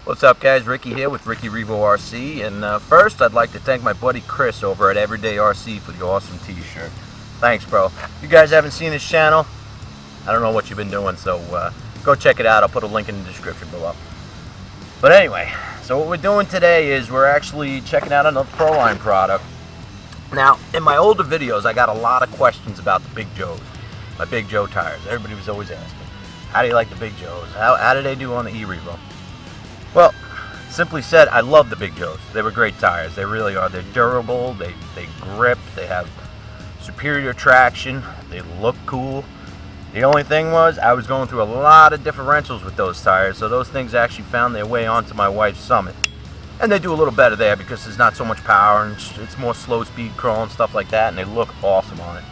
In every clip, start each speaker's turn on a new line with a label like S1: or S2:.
S1: What's up, guys? Ricky here with E-Revo RC, and first I'd like to thank my buddy Chris over at Everyday RC for the awesome t-shirt. Thanks, bro. If you guys haven't seen his channel, I don't know what you've been doing, so go check it out. I'll put a link in the description below. But anyway, so what we're doing today is we're actually checking out another Proline product. Now, in my older videos, I got a lot of questions about the Big Joes, my Big Joe tires. Everybody was always asking, how do you like the Big Joes? How do they do on the E-Revo? Well, simply said, I love the Big Joes. They were great tires. They really are. They're durable, they grip, they have superior traction, they look cool. The only thing was, I was going through a lot of differentials with those tires, so those things actually found their way onto my wife's Summit. And they do a little better there because there's not so much power and it's more slow speed crawl and stuff like that, and they look awesome on it.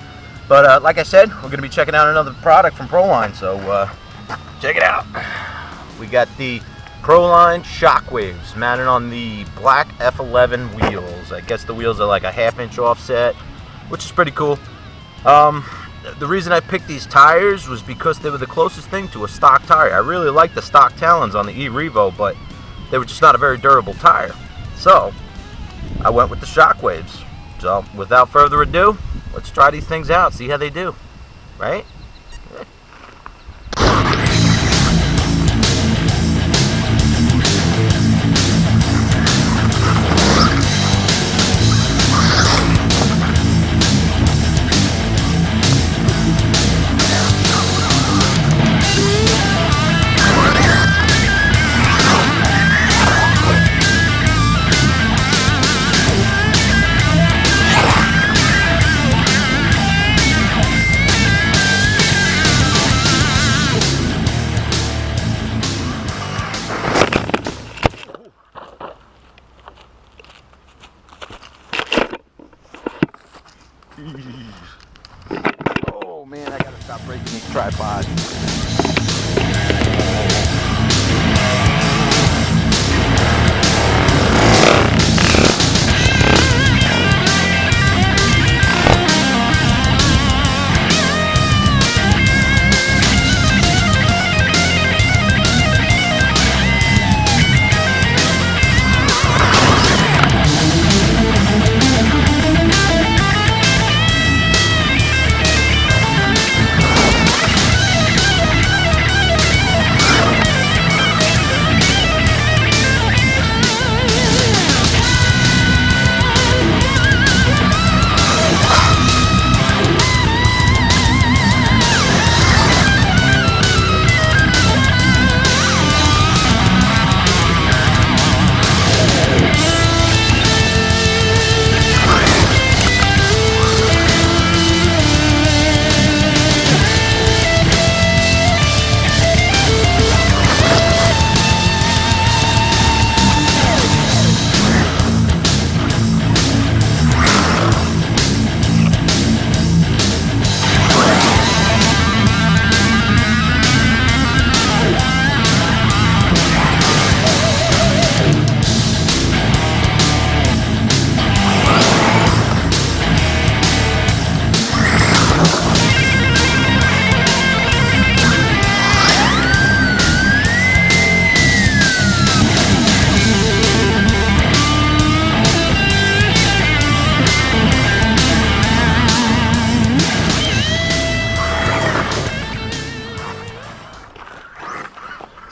S1: But like I said, we're going to be checking out another product from Proline, so check it out. We got the Proline Shockwaves mounted on the black F11 wheels. I guess the wheels are like a 1/2 inch offset, which is pretty cool. The reason I picked these tires was because they were the closest thing to a stock tire. I really like the stock talons on the E-Revo, but they were just not a very durable tire. So I went with the Shockwaves. So without further ado, let's try these things out, see how they do, right? Oh man, I gotta stop breaking these tripods.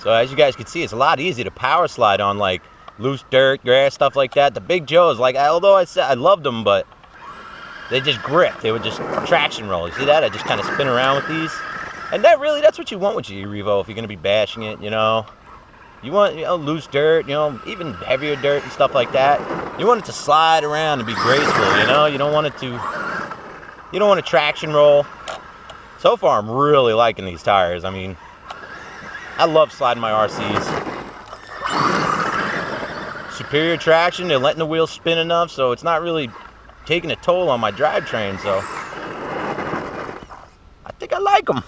S1: So as you guys can see, it's a lot easier to power slide on like loose dirt, grass, stuff like that. The Big Joes, like although I said I loved them, but they just grip. They would just traction roll. You see that? I just kind of spin around with these, and that's what you want with your E-Revo if you're gonna be bashing it. You know, you want loose dirt, even heavier dirt and stuff like that. You want it to slide around and be graceful. You don't want it to traction roll. So far, I'm really liking these tires. I mean, I love sliding my RCs. Superior traction, they're letting the wheels spin enough, so it's not really taking a toll on my drivetrain, so I think I like them.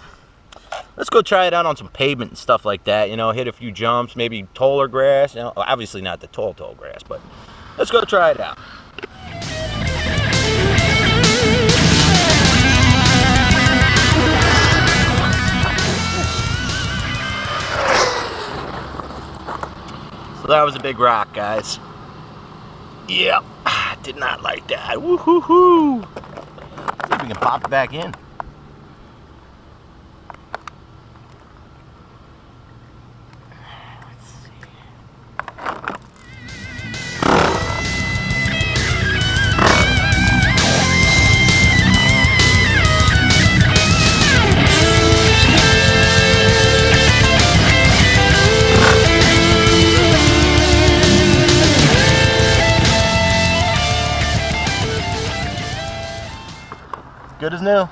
S1: Let's go try it out on some pavement and stuff like that, hit a few jumps, maybe taller grass, obviously not the tall grass, but let's go try it out. That was a big rock, guys. Yep, did not like that. Woo-hoo-hoo. See if we can pop it back in. Good as new.